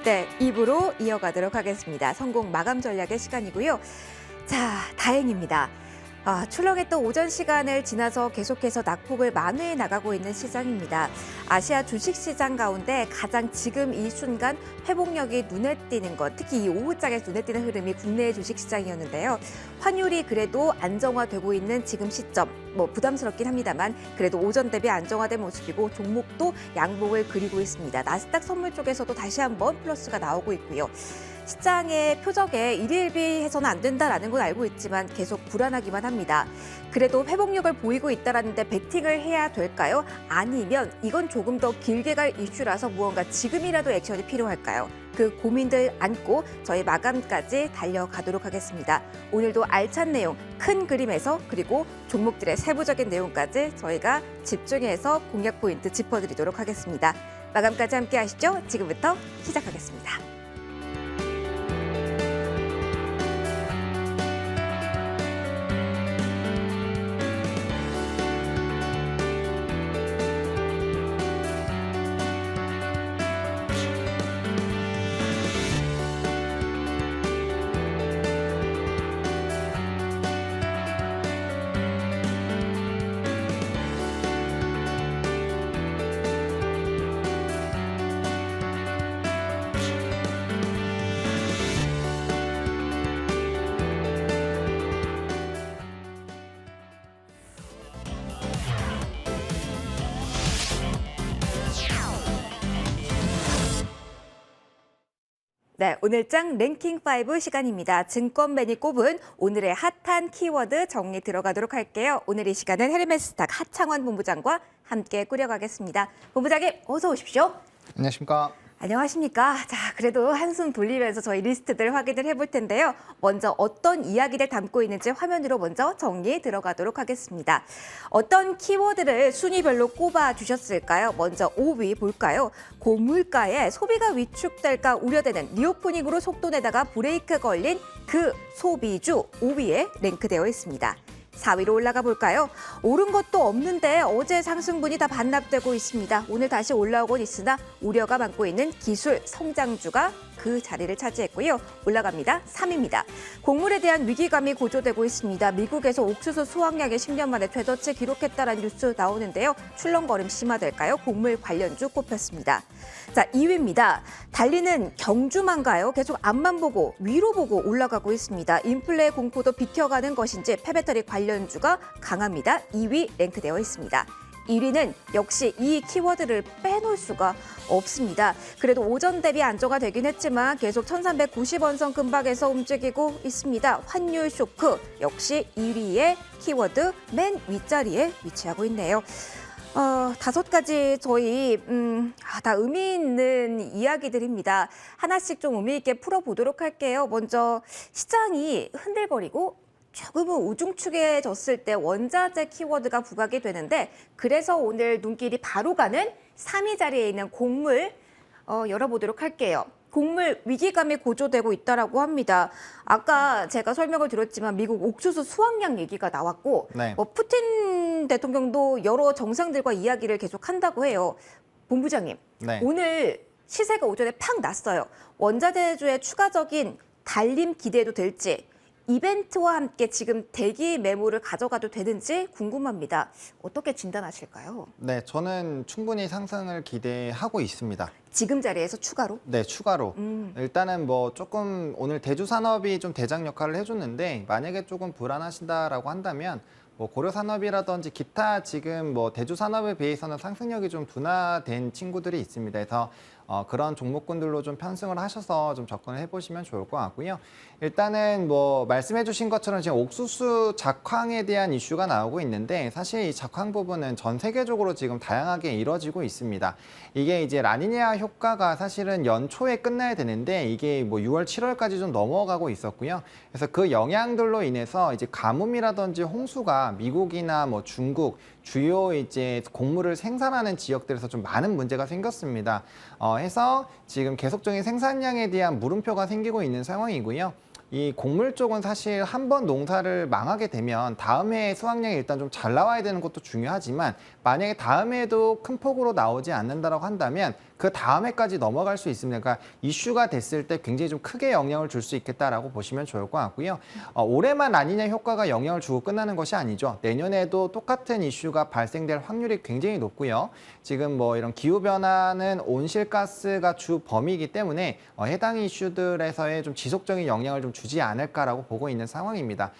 네, 2부로 이어가도록 하겠습니다. 성공 마감 전략의 시간이고요. 자, 다행입니다. 출렁했던 오전 시간을 지나서 계속해서 낙폭을 만회해 나가고 있는 시장입니다. 아시아 주식시장 가운데 가장 지금 이 순간 회복력이 눈에 띄는 것, 특히 이 오후장에 눈에 띄는 흐름이 국내 주식시장이었는데요. 환율이 그래도 안정화되고 있는 지금 시점, 부담스럽긴 합니다만 그래도 오전 대비 안정화된 모습이고 종목도 양봉을 그리고 있습니다. 나스닥 선물 쪽에서도 다시 한번 플러스가 나오고 있고요. 시장의 표적에 일일비해서는 안 된다라는 건 알고 있지만 계속 불안하기만 합니다. 그래도 회복력을 보이고 있다는데 베팅을 해야 될까요? 아니면 이건 조금 더 길게 갈 이슈라서 무언가 지금이라도 액션이 필요할까요? 그 고민들 안고 저희 마감까지 달려가도록 하겠습니다. 오늘도 알찬 내용, 큰 그림에서 그리고 종목들의 세부적인 내용까지 저희가 집중해서 공략 포인트 짚어드리도록 하겠습니다. 마감까지 함께 하시죠. 지금부터 시작하겠습니다. 네, 오늘장 랭킹 5 시간입니다. 증권맨이 꼽은 오늘의 핫한 키워드 정리 들어가도록 할게요. 오늘 이 시간은 헤르메스탁 하창원 본부장과 함께 꾸려가겠습니다. 본부장님, 어서 오십시오. 안녕하십니까. 안녕하십니까. 자, 그래도 한숨 돌리면서 저희 리스트들 확인을 해볼 텐데요. 먼저 어떤 이야기를 담고 있는지 화면으로 먼저 정리 들어가도록 하겠습니다. 어떤 키워드를 순위별로 꼽아주셨을까요? 먼저 5위 볼까요? 고물가에 소비가 위축될까 우려되는 리오프닝으로 속도내다가 브레이크 걸린 그 소비주 5위에 랭크되어 있습니다. 4위로 올라가 볼까요? 오른 것도 없는데 어제 상승분이 다 반납되고 있습니다. 오늘 다시 올라오곤 있으나 우려가 많고 있는 기술 성장주가 그 자리를 차지했고요. 올라갑니다. 3위입니다. 곡물에 대한 위기감이 고조되고 있습니다. 미국에서 옥수수 수확량이 10년 만에 최저치 기록했다는 뉴스 나오는데요. 출렁거림 심화될까요? 곡물 관련주 꼽혔습니다. 자, 2위입니다. 달리는 경주만가요? 계속 앞만 보고 위로 보고 올라가고 있습니다. 인플레 공포도 비켜가는 것인지 폐배터리 관련주가 강합니다. 2위 랭크되어 있습니다. 1위는 역시 이 키워드를 빼놓을 수가 없습니다. 그래도 오전 대비 안정화 되긴 했지만 계속 1390원 선 근방에서 움직이고 있습니다. 환율 쇼크 역시 1위의 키워드 맨 윗자리에 위치하고 있네요. 5가지 저희 다 의미 있는 이야기들입니다. 하나씩 좀 의미 있게 풀어보도록 할게요. 먼저 시장이 흔들거리고 조금은 우중충해졌을 때 원자재 키워드가 부각이 되는데 그래서 오늘 눈길이 바로 가는 3위 자리에 있는 곡물 열어보도록 할게요. 곡물 위기감이 고조되고 있다라고 합니다. 아까 제가 설명을 드렸지만 미국 옥수수 수확량 얘기가 나왔고 네. 푸틴 대통령도 여러 정상들과 이야기를 계속 한다고 해요. 본부장님, 네. 오늘 시세가 오전에 팍 났어요. 원자재주의 추가적인 달림 기대해도 될지 이벤트와 함께 지금 대기 매물을 가져가도 되는지 궁금합니다. 어떻게 진단하실까요? 네, 저는 충분히 상승을 기대하고 있습니다. 지금 자리에서 추가로? 네, 추가로. 일단은 조금 오늘 대주 산업이 좀 대장 역할을 해줬는데 만약에 조금 불안하신다라고 한다면 고려 산업이라든지 기타 지금 대주 산업에 비해서는 상승력이 좀 둔화된 친구들이 있습니다. 그래서 그런 종목군들로 좀 편승을 하셔서 좀 접근을 해보시면 좋을 것 같고요. 일단은 말씀해주신 것처럼 지금 옥수수 작황에 대한 이슈가 나오고 있는데 사실 이 작황 부분은 전 세계적으로 지금 다양하게 이루어지고 있습니다. 이게 이제 라니냐 효과가 사실은 연초에 끝나야 되는데 이게 6월, 7월까지 좀 넘어가고 있었고요. 그래서 그 영향들로 인해서 이제 가뭄이라든지 홍수가 미국이나 중국 주요 이제 곡물을 생산하는 지역들에서 좀 많은 문제가 생겼습니다. 해서 지금 계속적인 생산량에 대한 물음표가 생기고 있는 상황이고요. 이 곡물 쪽은 사실 한 번 농사를 망하게 되면 다음 해에 수확량이 일단 좀 잘 나와야 되는 것도 중요하지만 만약에 다음 해에도 큰 폭으로 나오지 않는다라고 한다면 그 다음 해까지 넘어갈 수 있습니다. 그러니까 이슈가 됐을 때 굉장히 좀 크게 영향을 줄 수 있겠다라고 보시면 좋을 것 같고요. 올해만 라니냐 효과가 영향을 주고 끝나는 것이 아니죠. 내년에도 똑같은 이슈가 발생될 확률이 굉장히 높고요. 지금 뭐 이런 기후변화는 온실가스가 주 범위이기 때문에 해당 이슈들에서의 좀 지속적인 영향을 좀 주지 않을까라고 보고 있는 상황입니다.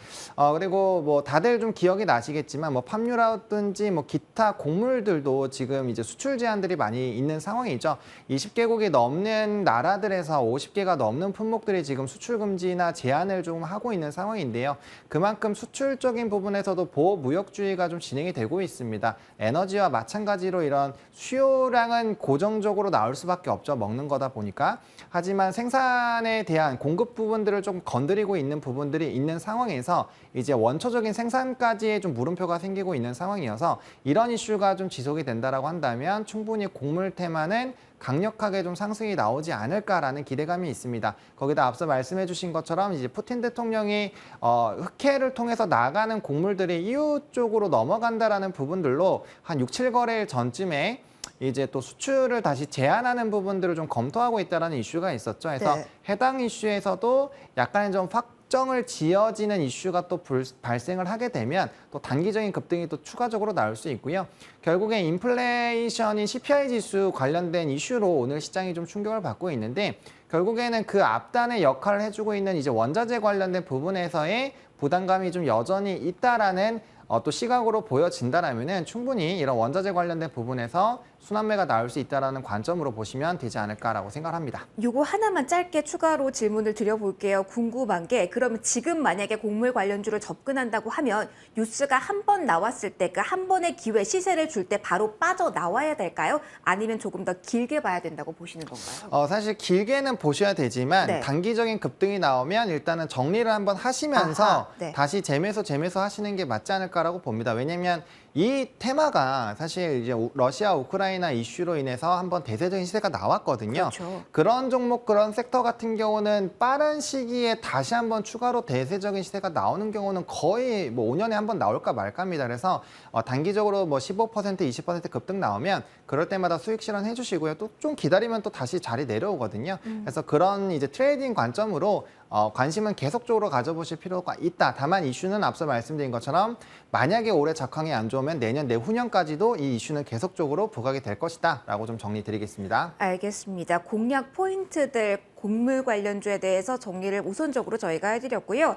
그리고 뭐 다들 좀 기억이 나시겠지만 뭐 팜유라든지 뭐 기타 곡물들도 지금 이제 수출 제한들이 많이 있는 상황이죠. 20개국이 넘는 나라들에서 50개가 넘는 품목들이 지금 수출 금지나 제한을 좀 하고 있는 상황인데요. 그만큼 수출적인 부분에서도 보호 무역주의가 좀 진행이 되고 있습니다. 에너지와 마찬가지로 이런 수요량은 고정적으로 나올 수밖에 없죠. 먹는 거다 보니까. 하지만 생산에 대한 공급 부분들을 좀 건드리고 있는 부분들이 있는 상황에서 이제 원초적인 생산까지의 좀 물음표가 생기고 있는 상황이어서 이런 이슈가 좀 지속이 된다라고 한다면 충분히 곡물 테마는 강력하게 좀 상승이 나오지 않을까라는 기대감이 있습니다. 거기다 앞서 말씀해 주신 것처럼 이제 푸틴 대통령이 흑해를 통해서 나가는 곡물들이 EU 쪽으로 넘어간다라는 부분들로 한 6, 7거래일 전쯤에 이제 또 수출을 다시 제한하는 부분들을 좀 검토하고 있다라는 이슈가 있었죠. 그래서 네. 해당 이슈에서도 약간의 좀 확정을 지어지는 이슈가 또 발생을 하게 되면 또 단기적인 급등이 또 추가적으로 나올 수 있고요. 결국엔 인플레이션인 CPI 지수 관련된 이슈로 오늘 시장이 좀 충격을 받고 있는데 결국에는 그 앞단의 역할을 해주고 있는 이제 원자재 관련된 부분에서의 부담감이 좀 여전히 있다라는 또 시각으로 보여진다라면은 충분히 이런 원자재 관련된 부분에서 순환매가 나올 수 있다라는 관점으로 보시면 되지 않을까라고 생각합니다. 요거 하나만 짧게 추가로 질문을 드려볼게요. 궁금한 게 그러면 지금 만약에 곡물 관련주를 접근한다고 하면 뉴스가 한 번 나왔을 때 그 한 번의 기회 시세를 줄 때 바로 빠져나와야 될까요? 아니면 조금 더 길게 봐야 된다고 보시는 건가요? 사실 길게는 보셔야 되지만 네. 단기적인 급등이 나오면 일단은 정리를 한번 하시면서 아하, 네. 다시 재매수 하시는 게 맞지 않을까라고 봅니다. 왜냐면 이 테마가 사실 이제 러시아 우크라이나 이슈로 인해서 한번 대세적인 시세가 나왔거든요. 그렇죠. 그런 종목, 그런 섹터 같은 경우는 빠른 시기에 다시 한번 추가로 대세적인 시세가 나오는 경우는 거의 뭐 5년에 한 번 나올까 말까입니다. 그래서 단기적으로 뭐 15%, 20% 급등 나오면 그럴 때마다 수익 실현해 주시고요. 또 좀 기다리면 또 다시 자리 내려오거든요. 그래서 그런 이제 트레이딩 관점으로 관심은 계속적으로 가져보실 필요가 있다. 다만 이슈는 앞서 말씀드린 것처럼 만약에 올해 작황이 안 좋으면 내년, 내후년까지도 이 이슈는 계속적으로 부각이 될 것이다. 라고 좀 정리드리겠습니다. 알겠습니다. 공략 포인트들 곡물 관련주에 대해서 정리를 우선적으로 저희가 해드렸고요.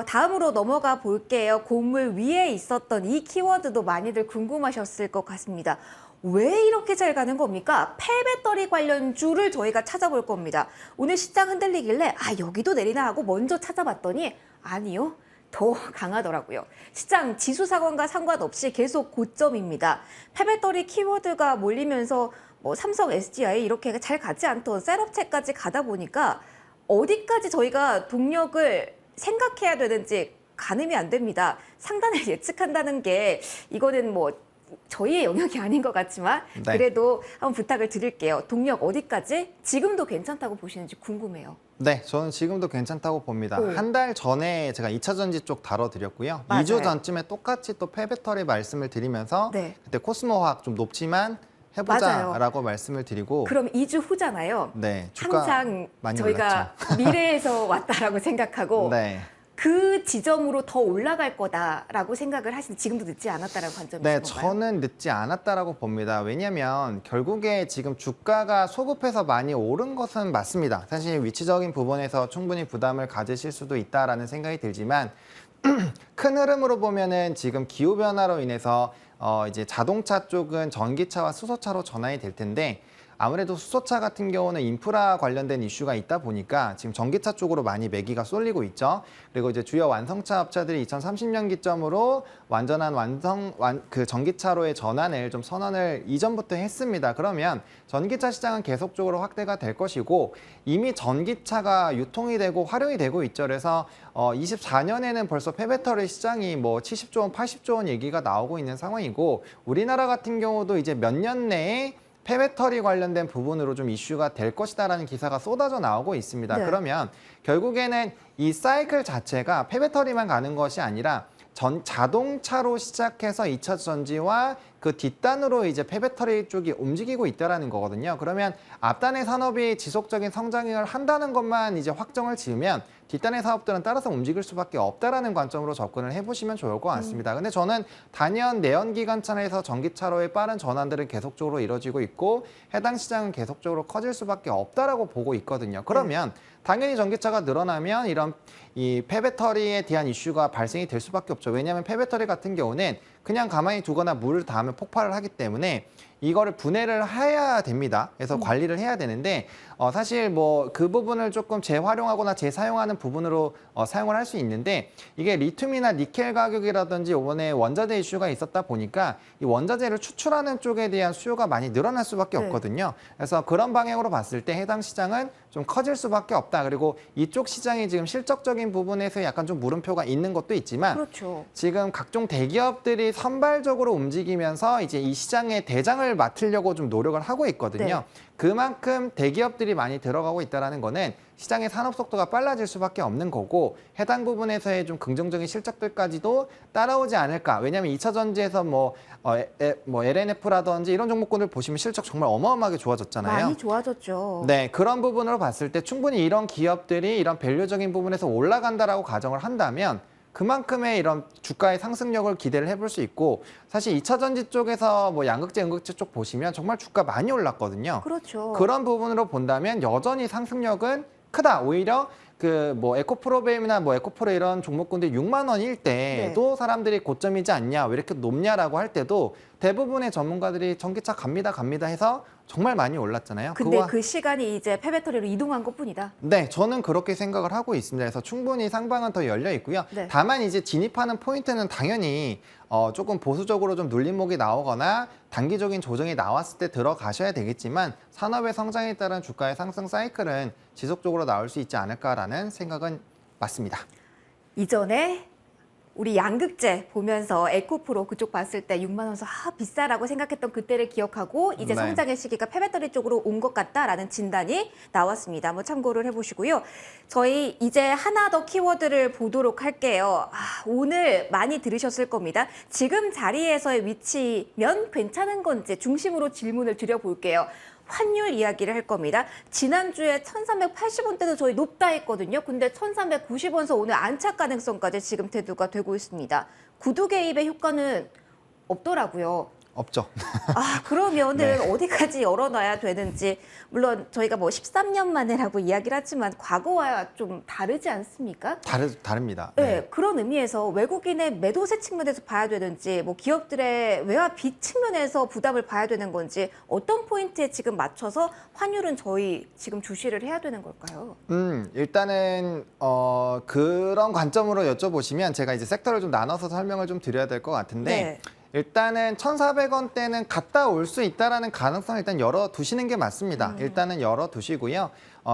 다음으로 넘어가 볼게요. 곡물 위에 있었던 이 키워드도 많이들 궁금하셨을 것 같습니다. 왜 이렇게 잘 가는 겁니까? 폐배터리 관련주를 저희가 찾아볼 겁니다. 오늘 시장 흔들리길래 여기도 내리나 하고 먼저 찾아봤더니 아니요. 더 강하더라고요. 시장 지수 상황과 상관없이 계속 고점입니다. 폐배터리 키워드가 몰리면서 뭐 삼성, SDI 이렇게 잘 가지 않던 셋업체까지 가다 보니까 어디까지 저희가 동력을 생각해야 되는지 가늠이 안 됩니다. 상단을 예측한다는 게 이거는 뭐 저희의 영역이 아닌 것 같지만 네. 그래도 한번 부탁을 드릴게요. 동력 어디까지 지금도 괜찮다고 보시는지 궁금해요. 네, 저는 지금도 괜찮다고 봅니다. 오. 한 달 전에 제가 2차 전지 쪽 다뤄드렸고요. 맞아요. 2주 전쯤에 똑같이 또 폐배터리 말씀을 드리면서 네. 그때 코스모화학 좀 높지만 해보자라고 말씀을 드리고 그럼 2주 후잖아요. 네, 주가 항상 많이 저희가 미래에서 왔다라고 생각하고 네. 그 지점으로 더 올라갈 거다라고 생각을 하시는데 지금도 늦지 않았다라는 관점이신 네, 건가요? 저는 늦지 않았다라고 봅니다. 왜냐하면 결국에 지금 주가가 소급해서 많이 오른 것은 맞습니다. 사실 위치적인 부분에서 충분히 부담을 가지실 수도 있다라는 생각이 들지만 큰 흐름으로 보면은 지금 기후 변화로 인해서 이제 자동차 쪽은 전기차와 수소차로 전환이 될 텐데 아무래도 수소차 같은 경우는 인프라 관련된 이슈가 있다 보니까 지금 전기차 쪽으로 많이 매기가 쏠리고 있죠. 그리고 이제 주요 완성차 업체들이 2030년 기점으로 완전한 그 전기차로의 전환을 좀 선언을 이전부터 했습니다. 그러면 전기차 시장은 계속적으로 확대가 될 것이고 이미 전기차가 유통이 되고 활용이 되고 있죠. 그래서 24년에는 벌써 폐배터리 시장이 뭐 70조 원, 80조 원 얘기가 나오고 있는 상황이고 우리나라 같은 경우도 이제 몇 년 내에 폐배터리 관련된 부분으로 좀 이슈가 될 것이다라는 기사가 쏟아져 나오고 있습니다. 네. 그러면 결국에는 이 사이클 자체가 폐배터리만 가는 것이 아니라 자동차로 시작해서 2차 전지와 그 뒷단으로 이제 폐배터리 쪽이 움직이고 있다라는 거거든요. 그러면 앞단의 산업이 지속적인 성장을 한다는 것만 이제 확정을 지으면 뒷단의 사업들은 따라서 움직일 수밖에 없다라는 관점으로 접근을 해보시면 좋을 것 같습니다. 근데 저는 단연 내연기관차에서 전기차로의 빠른 전환들은 계속적으로 이뤄지고 있고 해당 시장은 계속적으로 커질 수밖에 없다라고 보고 있거든요. 그러면 당연히 전기차가 늘어나면 이런 이 폐배터리에 대한 이슈가 발생이 될 수밖에 없죠. 왜냐하면 폐배터리 같은 경우는 그냥 가만히 두거나 물을 닿으면 폭발을 하기 때문에 이거를 분해를 해야 됩니다. 그래서 관리를 해야 되는데 사실 뭐 그 부분을 조금 재활용하거나 재사용하는 부분으로 사용을 할 수 있는데 이게 리튬이나 니켈 가격이라든지 이번에 원자재 이슈가 있었다 보니까 이 원자재를 추출하는 쪽에 대한 수요가 많이 늘어날 수밖에 네. 없거든요. 그래서 그런 방향으로 봤을 때 해당 시장은 좀 커질 수밖에 없다. 그리고 이쪽 시장이 지금 실적적인 부분에서 약간 좀 물음표가 있는 것도 있지만 그렇죠. 지금 각종 대기업들이 선발적으로 움직이면서 이제 이 시장의 대장을 맡으려고 좀 노력을 하고 있거든요. 네. 그만큼 대기업들이 많이 들어가고 있다는 거는 시장의 산업 속도가 빨라질 수밖에 없는 거고 해당 부분에서의 좀 긍정적인 실적들까지도 따라오지 않을까. 왜냐하면 2차 전지에서 뭐 LNF라든지 이런 종목군을 보시면 실적 정말 어마어마하게 좋아졌잖아요. 많이 좋아졌죠. 네, 그런 부분으로 봤을 때 충분히 이런 기업들이 이런 밸류적인 부분에서 올라간다라고 가정을 한다면 그만큼의 이런 주가의 상승력을 기대를 해볼 수 있고 사실 2차 전지 쪽에서 뭐 양극재, 음극재 쪽 보시면 정말 주가 많이 올랐거든요. 그렇죠. 그런 부분으로 본다면 여전히 상승력은 크다. 오히려 그 뭐 에코프로베임이나 뭐 에코프로 이런 종목군들 6만 원일 때도 사람들이 고점이지 않냐, 왜 이렇게 높냐라고 할 때도 대부분의 전문가들이 전기차 갑니다 해서 정말 많이 올랐잖아요. 근데 그 시간이 이제 폐배터리로 이동한 것뿐이다. 네, 저는 그렇게 생각을 하고 있습니다. 그래서 충분히 상방은 더 열려 있고요. 네. 다만 이제 진입하는 포인트는 당연히 조금 보수적으로 좀 눌림목이 나오거나 단기적인 조정이 나왔을 때 들어가셔야 되겠지만 산업의 성장에 따른 주가의 상승 사이클은 지속적으로 나올 수 있지 않을까라는 생각은 맞습니다. 이전에 우리 양극재 보면서 에코프로 그쪽 봤을 때 6만 원 서 비싸라고 생각했던 그때를 기억하고 이제 네. 성장의 시기가 폐배터리 쪽으로 온 것 같다라는 진단이 나왔습니다. 한번 참고를 해보시고요. 저희 이제 하나 더 키워드를 보도록 할게요. 오늘 많이 들으셨을 겁니다. 지금 자리에서의 위치면 괜찮은 건지 중심으로 질문을 드려볼게요. 환율 이야기를 할 겁니다. 지난주에 1380원대도 저희 높다 했거든요. 근데 1390원에서 오늘 안착 가능성까지 지금 대두가 되고 있습니다. 구두 개입의 효과는 없더라고요. 없죠. 그러면은 네. 어디까지 열어놔야 되는지, 물론 저희가 뭐 13년 만에라고 이야기를 하지만 과거와 좀 다르지 않습니까? 다릅니다. 네, 그런 의미에서 외국인의 매도세 측면에서 봐야 되는지, 뭐 기업들의 외화 빚 측면에서 부담을 봐야 되는 건지, 어떤 포인트에 지금 맞춰서 환율은 저희 지금 주시를 해야 되는 걸까요? 일단은 그런 관점으로 여쭤보시면 제가 이제 섹터를 좀 나눠서 설명을 좀 드려야 될 것 같은데 네. 일단은 1,400원대는 갔다 올 수 있다라는 가능성을 일단 열어두시는 게 맞습니다. 일단은 열어두시고요.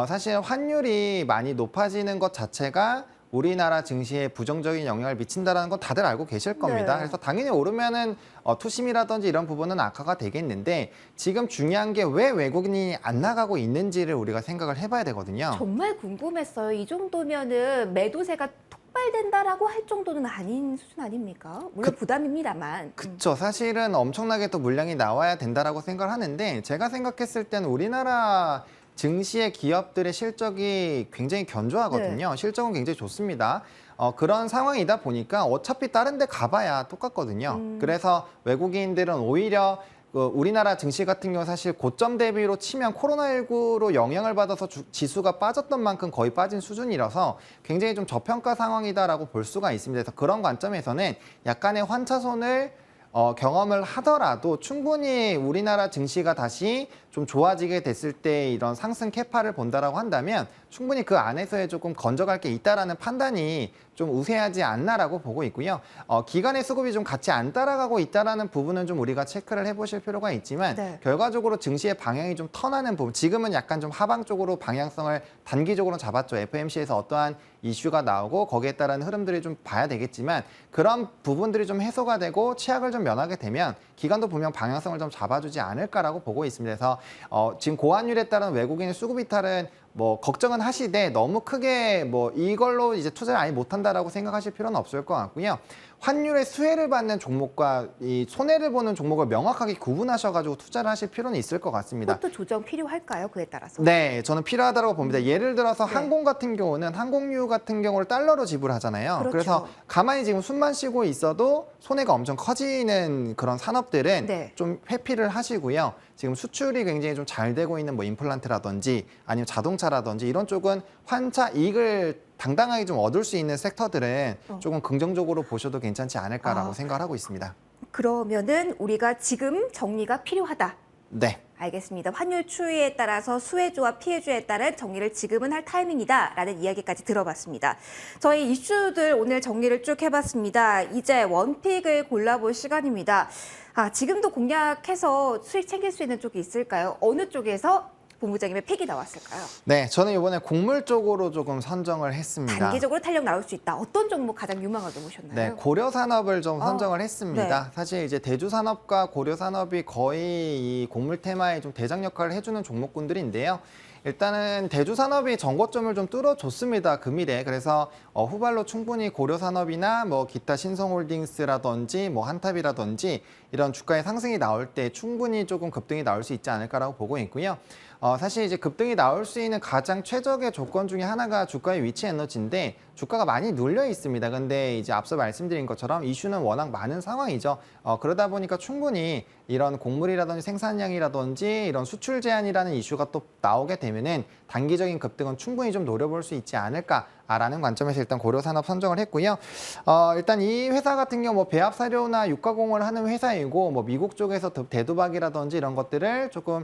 사실 환율이 많이 높아지는 것 자체가 우리나라 증시에 부정적인 영향을 미친다는 건 다들 알고 계실 겁니다. 네. 그래서 당연히 오르면은 투심이라든지 이런 부분은 악화가 되겠는데 지금 중요한 게 왜 외국인이 안 나가고 있는지를 우리가 생각을 해봐야 되거든요. 정말 궁금했어요. 이 정도면은 매도세가 폭발된다라고 할 정도는 아닌 수준 아닙니까? 물론 부담입니다만. 그쵸. 사실은 엄청나게 또 물량이 나와야 된다라고 생각을 하는데 제가 생각했을 때는 우리나라 증시의 기업들의 실적이 굉장히 견조하거든요. 실적은 굉장히 좋습니다. 그런 상황이다 보니까 어차피 다른 데 가봐야 똑같거든요. 그래서 외국인들은 오히려 우리나라 증시 같은 경우 사실 고점 대비로 치면 코로나19로 영향을 받아서 지수가 빠졌던 만큼 거의 빠진 수준이라서 굉장히 좀 저평가 상황이다라고 볼 수가 있습니다. 그래서 그런 관점에서는 약간의 환차손을 경험을 하더라도 충분히 우리나라 증시가 다시 좀 좋아지게 됐을 때 이런 상승 캐파를 본다라고 한다면 충분히 그 안에서의 조금 건져갈 게 있다라는 판단이 좀 우세하지 않나라고 보고 있고요. 기관의 수급이 좀 같이 안 따라가고 있다라는 부분은 좀 우리가 체크를 해보실 필요가 있지만 네. 결과적으로 증시의 방향이 좀 턴하는 부분, 지금은 약간 좀 하방 쪽으로 방향성을 단기적으로 잡았죠. FMC에서 어떠한 이슈가 나오고 거기에 따른 흐름들이 좀 봐야 되겠지만 그런 부분들이 좀 해소가 되고 취약을 좀 면하게 되면 기관도 분명 방향성을 좀 잡아주지 않을까라고 보고 있습니다. 그래서 지금 고환율에 따른 외국인의 수급 이탈은 뭐 걱정은 하시되 너무 크게 뭐 이걸로 이제 투자를 아예 못한다라고 생각하실 필요는 없을 것 같고요. 환율의 수혜를 받는 종목과 이 손해를 보는 종목을 명확하게 구분하셔가지고 투자를 하실 필요는 있을 것 같습니다. 그것도 조정 필요할까요? 그에 따라서. 네, 저는 필요하다고 봅니다. 예를 들어서 네. 항공 같은 경우는 항공유 같은 경우를 달러로 지불하잖아요. 그렇죠. 그래서 가만히 지금 숨만 쉬고 있어도 손해가 엄청 커지는 그런 산업들은 네. 좀 회피를 하시고요. 지금 수출이 굉장히 좀 잘 되고 있는 뭐 임플란트라든지 아니면 자동차라든지 이런 쪽은 환차 이익을 당당하게 좀 얻을 수 있는 섹터들은 조금 긍정적으로 보셔도 괜찮지 않을까라고 생각을 하고 있습니다. 그러면은 우리가 지금 정리가 필요하다. 네. 알겠습니다. 환율 추이에 따라서 수혜주와 피해주에 따른 정리를 지금은 할 타이밍이다라는 이야기까지 들어봤습니다. 저희 이슈들 오늘 정리를 쭉 해봤습니다. 이제 원픽을 골라볼 시간입니다. 지금도 공략해서 수익 챙길 수 있는 쪽이 있을까요? 어느 쪽에서 본부장님의 픽이 나왔을까요? 네, 저는 이번에 곡물 쪽으로 조금 선정을 했습니다. 단기적으로 탄력 나올 수 있다. 어떤 종목 가장 유망하게 보셨나요? 네, 고려 산업을 좀 선정을 했습니다. 네. 사실 이제 대주 산업과 고려 산업이 거의 이 곡물 테마에 좀 대장 역할을 해주는 종목군들인데요. 일단은 대주 산업이 전고점을 좀 뚫어줬습니다. 금일에. 그래서 후발로 충분히 고려 산업이나 뭐 기타 신성홀딩스라든지 뭐 한탑이라든지 이런 주가의 상승이 나올 때 충분히 조금 급등이 나올 수 있지 않을까라고 보고 있고요. 사실 이제 급등이 나올 수 있는 가장 최적의 조건 중에 하나가 주가의 위치 에너지인데 주가가 많이 눌려 있습니다. 근데 이제 앞서 말씀드린 것처럼 이슈는 워낙 많은 상황이죠. 그러다 보니까 충분히 이런 곡물이라든지 생산량이라든지 이런 수출 제한이라는 이슈가 또 나오게 되면은 단기적인 급등은 충분히 좀 노려볼 수 있지 않을까라는 관점에서 일단 고려산업 선정을 했고요. 일단 이 회사 같은 경우 뭐 배합 사료나 육가공을 하는 회사이고 뭐 미국 쪽에서 대두박이라든지 이런 것들을 조금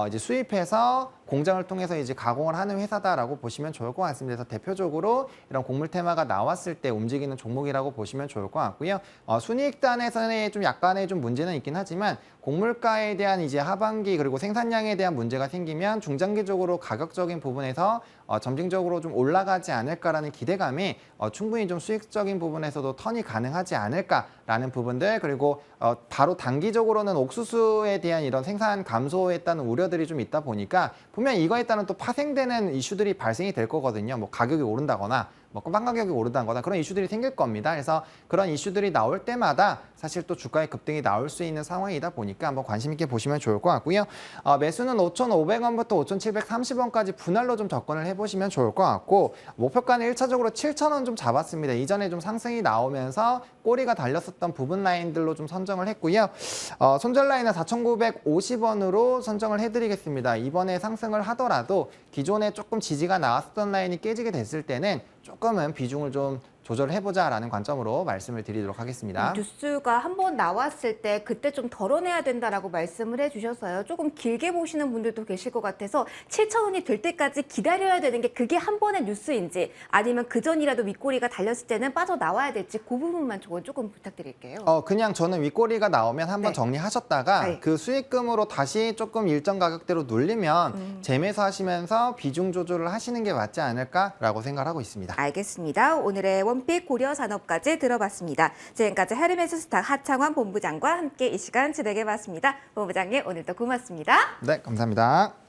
이제 수입해서 공장을 통해서 이제 가공을 하는 회사다라고 보시면 좋을 것 같습니다. 그래서 대표적으로 이런 곡물 테마가 나왔을 때 움직이는 종목이라고 보시면 좋을 것 같고요. 순이익단에서는 좀 약간의 좀 문제는 있긴 하지만 곡물가에 대한 이제 하반기 그리고 생산량에 대한 문제가 생기면 중장기적으로 가격적인 부분에서 점진적으로 좀 올라가지 않을까라는 기대감이 충분히 좀 수익적인 부분에서도 턴이 가능하지 않을까라는 부분들 그리고 바로 단기적으로는 옥수수에 대한 이런 생산 감소에 따른 우려들이 좀 있다 보니까 분명 이거에 따른 또 파생되는 이슈들이 발생이 될 거거든요. 뭐 가격이 오른다거나 뭐 빵 가격이 오른다거나 그런 이슈들이 생길 겁니다. 그래서 그런 이슈들이 나올 때마다 사실 또 주가의 급등이 나올 수 있는 상황이다 보니까 한번 관심 있게 보시면 좋을 것 같고요. 매수는 5,500원부터 5,730원까지 분할로 좀 접근을 해보시면 좋을 것 같고 목표가는 1차적으로 7,000원 좀 잡았습니다. 이전에 좀 상승이 나오면서 꼬리가 달렸었던 부분 라인들로 좀 선정을 했고요. 손절 라인은 4,950원으로 선정을 해드리겠습니다. 이번에 상승을 하더라도 기존에 조금 지지가 나왔었던 라인이 깨지게 됐을 때는 조금은 비중을 좀 조절해보자라는 관점으로 말씀을 드리도록 하겠습니다. 뉴스가 한번 나왔을 때 그때 좀 덜어내야 된다라고 말씀을 해주셔서요. 조금 길게 보시는 분들도 계실 것 같아서 7,000원이 될 때까지 기다려야 되는 게 그게 한 번의 뉴스인지 아니면 그 전이라도 윗꼬리가 달렸을 때는 빠져나와야 될지 그 부분만 조금 부탁드릴게요. 그냥 저는 윗꼬리가 나오면 한번 네. 정리하셨다가 네. 그 수익금으로 다시 조금 일정 가격대로 눌리면 재매수 하시면서 비중 조절을 하시는 게 맞지 않을까라고 생각하고 있습니다. 알겠습니다. 오늘의 원픽 고려산업까지 들어봤습니다. 지금까지 헤르메스스탁 하창원 본부장과 함께 이 시간 진행해봤습니다. 본부장님 오늘도 고맙습니다. 네, 감사합니다.